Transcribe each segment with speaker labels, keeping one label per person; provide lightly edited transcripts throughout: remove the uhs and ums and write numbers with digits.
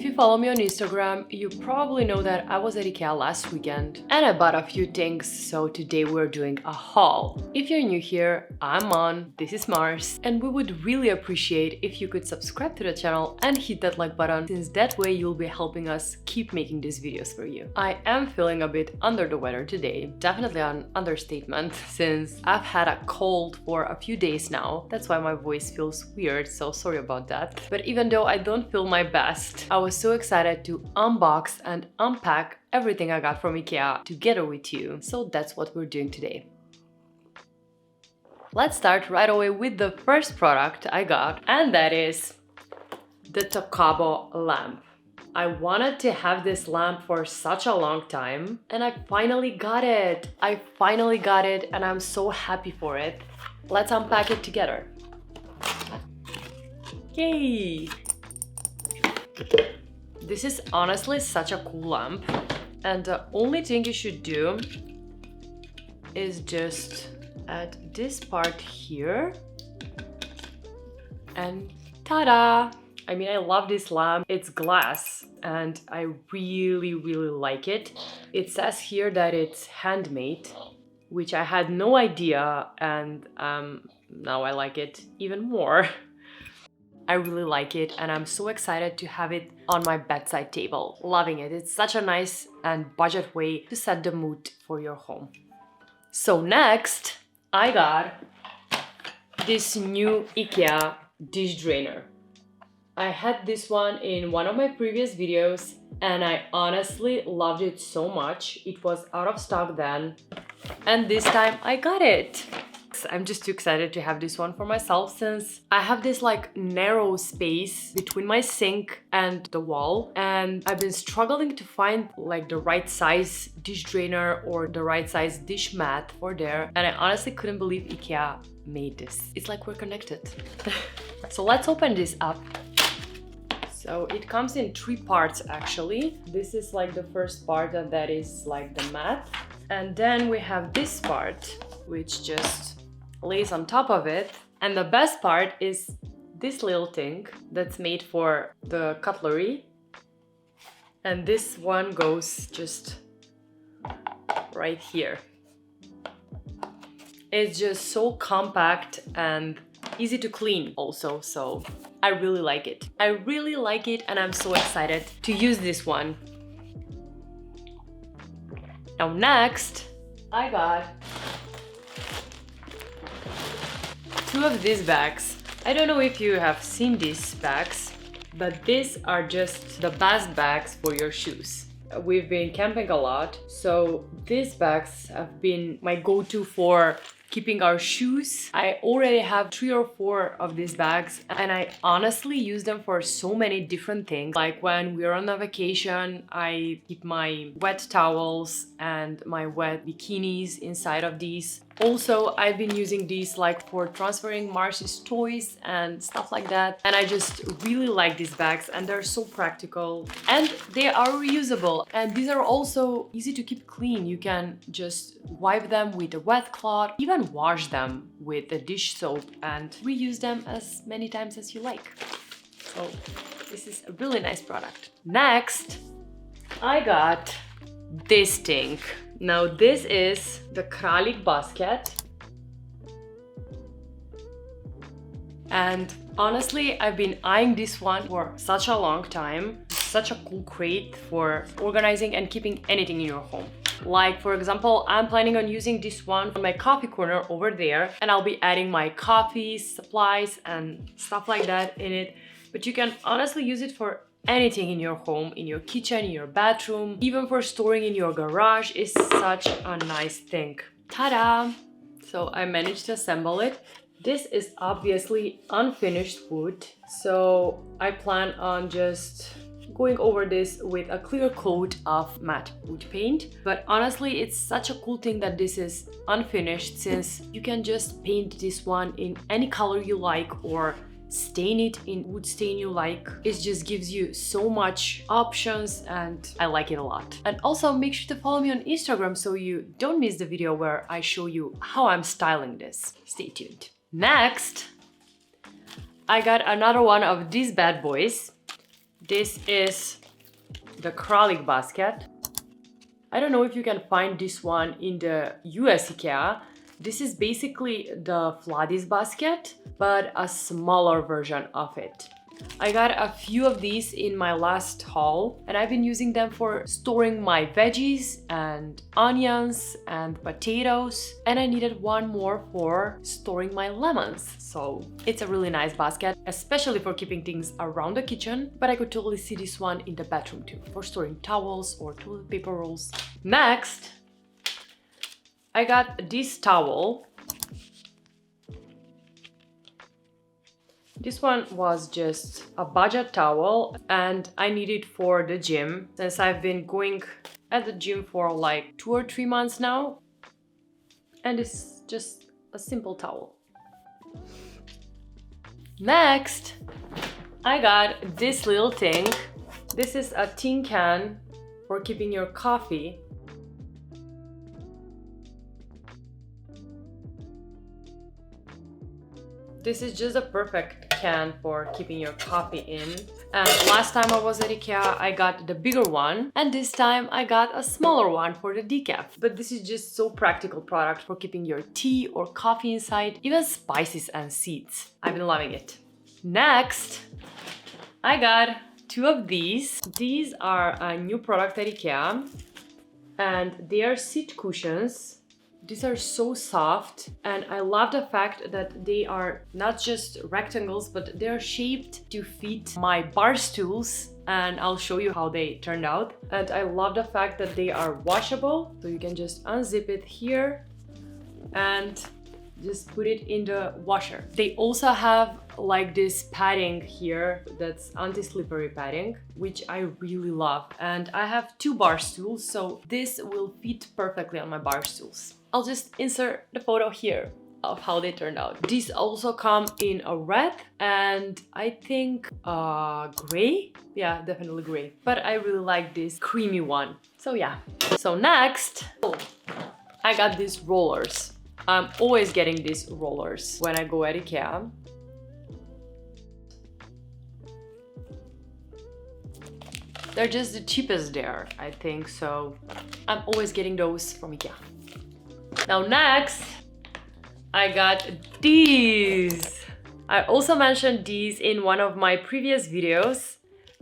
Speaker 1: If you follow me on Instagram, you probably know that I was at Ikea last weekend and I bought a few things, so today we're doing a haul. If you're new here, I'm Mon, this is Mars, and we would really appreciate if you could subscribe to the channel and hit that like button, since that way you'll be helping us keep making these videos for you. I am feeling a bit under the weather today, definitely an understatement, since I've had a cold for a few days now. That's why my voice feels weird, so sorry about that. But even though I don't feel my best, I was so excited to unbox and unpack everything I got from Ikea together with you. So that's what we're doing today. Let's start right away with the first product I got, and that is the TOKABO lamp. I wanted to have this lamp for such a long time, and I finally got it. And I'm so happy for it. Let's unpack it together. Yay! This is honestly such a cool lamp, and the only thing you should do is just add this part here and ta-da! I mean, I love this lamp. It's glass and I really like it. It says here that it's handmade, which I had no idea, and now I like it even more. I really like it and I'm so excited to have it on my bedside table. Loving it. It's such a nice and budget way to set the mood for your home. So next, I got this new Ikea dish drainer. I had this one in one of my previous videos and I honestly loved it so much. It was out of stock then, and this time I got it. I'm just too excited to have this one for myself, since I have this like narrow space between my sink and the wall, and I've been struggling to find like the right size dish drainer or the right size dish mat for there, and I honestly couldn't believe Ikea made this. It's like we're connected. So let's open this up. So it comes in 3 parts actually. This is like the first part, and that is like the mat, and then we have this part which just lays on top of it, and the best part is this little thing that's made for the cutlery, and this one goes just right here. It's just so compact and easy to clean also, so I really like it. And I'm so excited to use this one. Now next, I got 2 of these bags. I don't know if you have seen these bags, but these are just the best bags for your shoes. We've been camping a lot, so these bags have been my go-to for keeping our shoes. I already have 3 or 4 of these bags, and I honestly use them for so many different things. Like when we're on a vacation, I keep my wet towels and my wet bikinis inside of these. Also, I've been using these like for transferring Mars's toys and stuff like that. And I just really like these bags, and they're so practical and they are reusable. And these are also easy to keep clean. You can just wipe them with a wet cloth, even wash them with a dish soap and reuse them as many times as you like. So this is a really nice product. Next, I got this thing. Now this is the KNAGGLIG basket, and honestly I've been eyeing this one for such a long time. Such a cool crate for organizing and keeping anything in your home. Like for example, I'm planning on using this one on my coffee corner over there, and I'll be adding my coffee supplies and stuff like that in it. But you can honestly use it for anything in your home, in your kitchen, in your bathroom, even for storing in your garage. Is such a nice thing. Ta-da! So I managed to assemble it. This is obviously unfinished wood, so I plan on just going over this with a clear coat of matte wood paint. But honestly, it's such a cool thing that this is unfinished, since you can just paint this one in any color you like or stain it in wood stain you like. It just gives you so much options, and I like it a lot. And also make sure to follow me on Instagram so you don't miss the video where I show you how I'm styling this. Stay tuned. Next, I got another one of these bad boys. This is the KNAGGLIG basket. I don't know if you can find this one in the US Ikea. This is basically the Vladis basket, but a smaller version of it. I got a few of these in my last haul, and I've been using them for storing my veggies and onions and potatoes, and I needed one more for storing my lemons. So it's a really nice basket, especially for keeping things around the kitchen, but I could totally see this one in the bathroom too, for storing towels or toilet paper rolls. Next, I got this towel. This one was just a budget towel and I need it for the gym since I've been going at the gym for like 2 or 3 months now. And it's just a simple towel. Next, I got this little thing. This is a tin can for keeping your coffee. This is just a perfect can for keeping your coffee in. And last time I was at Ikea, I got the bigger one. And this time I got a smaller one for the decaf. But this is just so practical product for keeping your tea or coffee inside, even spices and seeds. I've been loving it. Next, I got 2 of these. These are a new product at Ikea. And they are seat cushions. These are so soft, and I love the fact that they are not just rectangles, but they are shaped to fit my bar stools, and I'll show you how they turned out. And I love the fact that they are washable, so you can just unzip it here and just put it in the washer. They also have like this padding here that's anti-slippery padding, which I really love. And I have 2 bar stools, so this will fit perfectly on my bar stools. I'll just insert the photo here of how they turned out. These also come in a red and I think gray. Yeah, definitely gray. But I really like this creamy one. So yeah. So next, I got these rollers. I'm always getting these rollers when I go at Ikea. They're just the cheapest there, I think, so I'm always getting those from Ikea. Now next, I got these. I also mentioned these in one of my previous videos,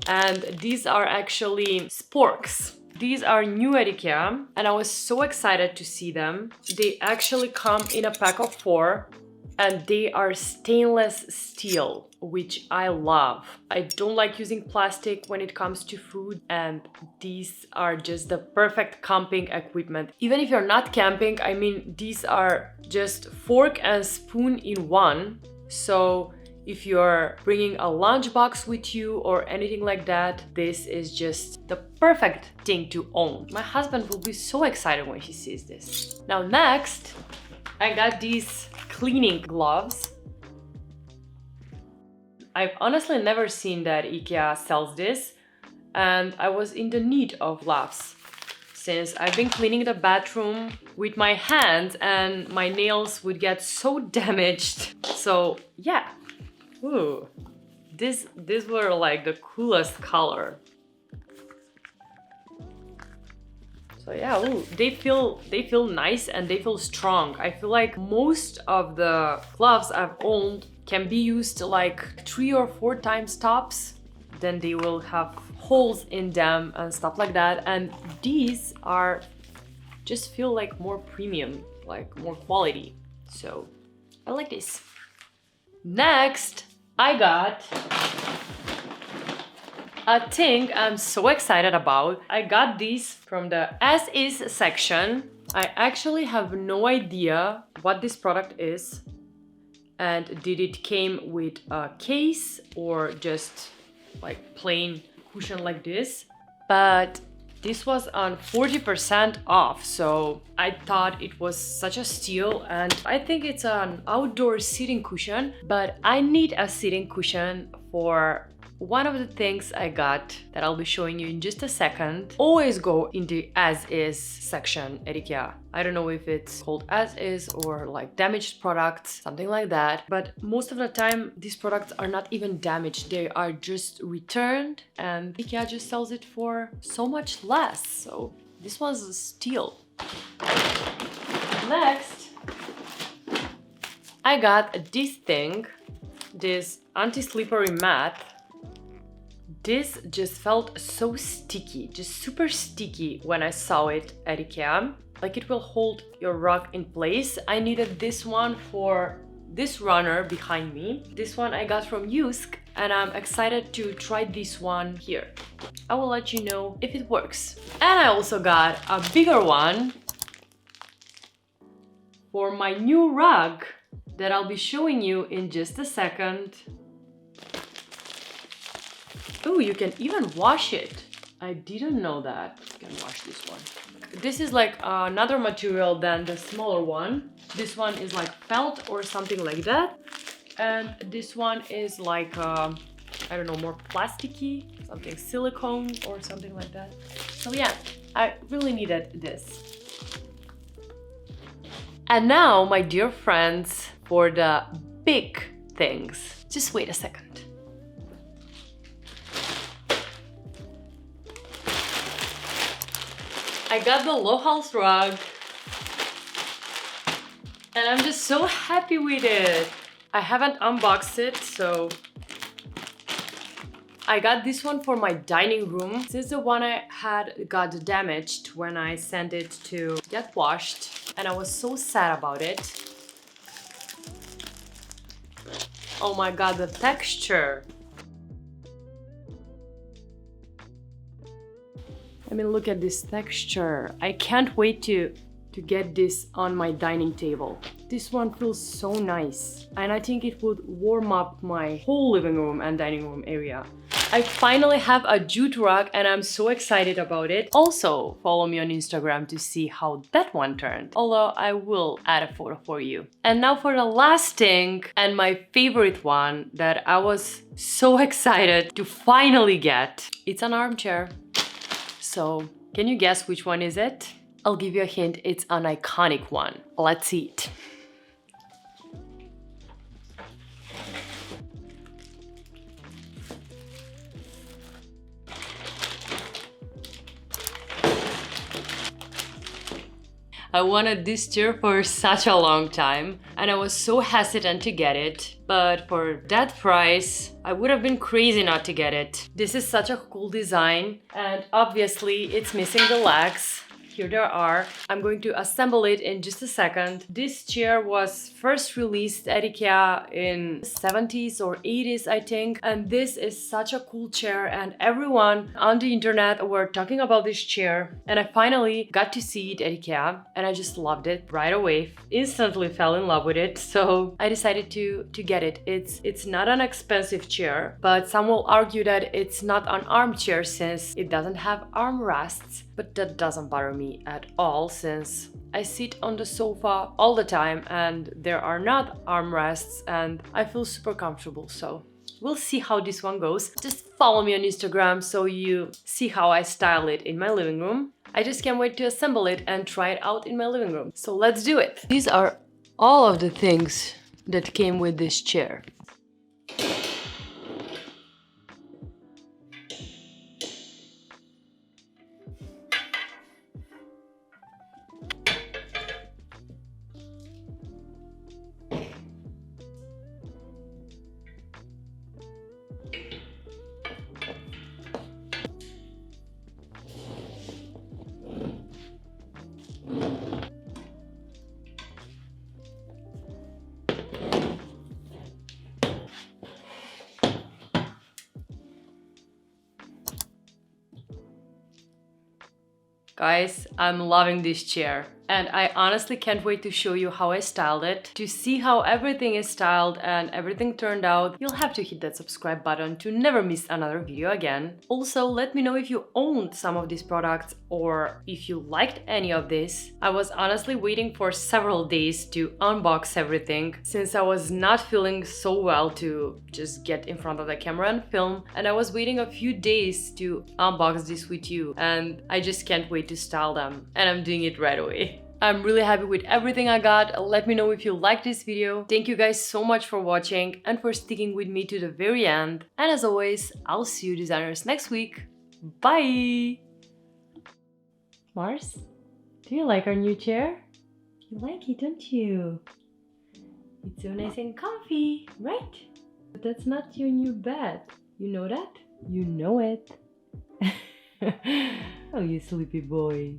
Speaker 1: and these are actually sporks. These are new at Ikea, and I was so excited to see them. They actually come in a pack of 4, and they are stainless steel, which I love. I don't like using plastic when it comes to food, and these are just the perfect camping equipment. Even if you're not camping, I mean, these are just fork and spoon in one. So if you're bringing a lunchbox with you or anything like that, this is just the perfect thing to own. My husband will be so excited when he sees this. Now next, I got these cleaning gloves. I've honestly never seen that Ikea sells this, and I was in the need of gloves since I've been cleaning the bathroom with my hands and my nails would get so damaged. So yeah. Ooh, these were like the coolest color. So yeah, ooh, they feel nice and they feel strong. I feel like most of the gloves I've owned can be used like 3 or 4 times tops. Then they will have holes in them and stuff like that. And these are just feel like more premium, like more quality. So I like this. Next, I got a thing I'm so excited about. I got these from the As Is section. I actually have no idea what this product is, and did it came with a case or just like plain cushion like this. But this was on 40% off, so I thought it was such a steal, and I think it's an outdoor seating cushion, but I need a seating cushion for one of the things I got that I'll be showing you in just a second always go in the as-is section at Ikea. I don't know if it's called as-is or like damaged products, something like that. But most of the time, these products are not even damaged. They are just returned and Ikea just sells it for so much less. So this was a steal. Next, I got this thing, this anti-slippery mat. This just felt so sticky, just super sticky when I saw it at Ikea. Like it will hold your rug in place. I needed this one for this runner behind me. This one I got from Jusk and I'm excited to try this one here. I will let you know if it works. And I also got a bigger one for my new rug that I'll be showing you in just a second. Oh, you can even wash it. I didn't know that. You can wash this one. This is like another material than the smaller one. This one is like felt or something like that. And this one is like, I don't know, more plasticky, something silicone or something like that. So yeah, I really needed this. And now, my dear friends, for the big things. Just wait a second. I got the LILLHAVET rug and I'm just so happy with it. I haven't unboxed it, so I got this one for my dining room. Since the one I had got damaged when I sent it to get washed, and I was so sad about it. Oh my god, the texture! I mean, look at this texture. I can't wait to get this on my dining table. This one feels so nice, and I think it would warm up my whole living room and dining room area. I finally have a jute rug and I'm so excited about it. Also, follow me on Instagram to see how that one turned. Although I will add a photo for you. And now for the last thing, and my favorite one that I was so excited to finally get. It's an armchair. So, can you guess which one is it? I'll give you a hint, it's an iconic one. Let's see it. I wanted this chair for such a long time and I was so hesitant to get it, but for that price I would have been crazy not to get it. This is such a cool design and obviously it's missing the legs. Here they are. I'm going to assemble it in just a second. This chair was first released at Ikea in 70s or 80s, I think. And this is such a cool chair and everyone on the internet were talking about this chair. And I finally got to see it at Ikea and I just loved it right away. Instantly fell in love with it. So I decided to get it. It's not an expensive chair, but some will argue that it's not an armchair since it doesn't have armrests. But that doesn't bother me at all since I sit on the sofa all the time and there are not armrests and I feel super comfortable, so we'll see how this one goes. Just follow me on Instagram so you see how I style it in my living room. I just can't wait to assemble it and try it out in my living room. So let's do it! These are all of the things that came with this chair. Guys, I'm loving this chair. and I honestly can't wait to show you how I styled it. To see how everything is styled and everything turned out, you'll have to hit that subscribe button to never miss another video again. Also, let me know if you owned some of these products or if you liked any of this. I was honestly waiting for several days to unbox everything since I was not feeling so well to just get in front of the camera and film, and I was waiting a few days to unbox this with you, and I just can't wait to style them, and I'm doing it right away. I'm really happy with everything I got. Let me know if you liked this video. Thank you guys so much for watching and for sticking with me to the very end. And as always, I'll see you designers next week. Bye! Mars, do you like our new chair? You like it, don't you? It's so nice and comfy, right? But that's not your new bed. You know that? You know it. Oh, you sleepy boy.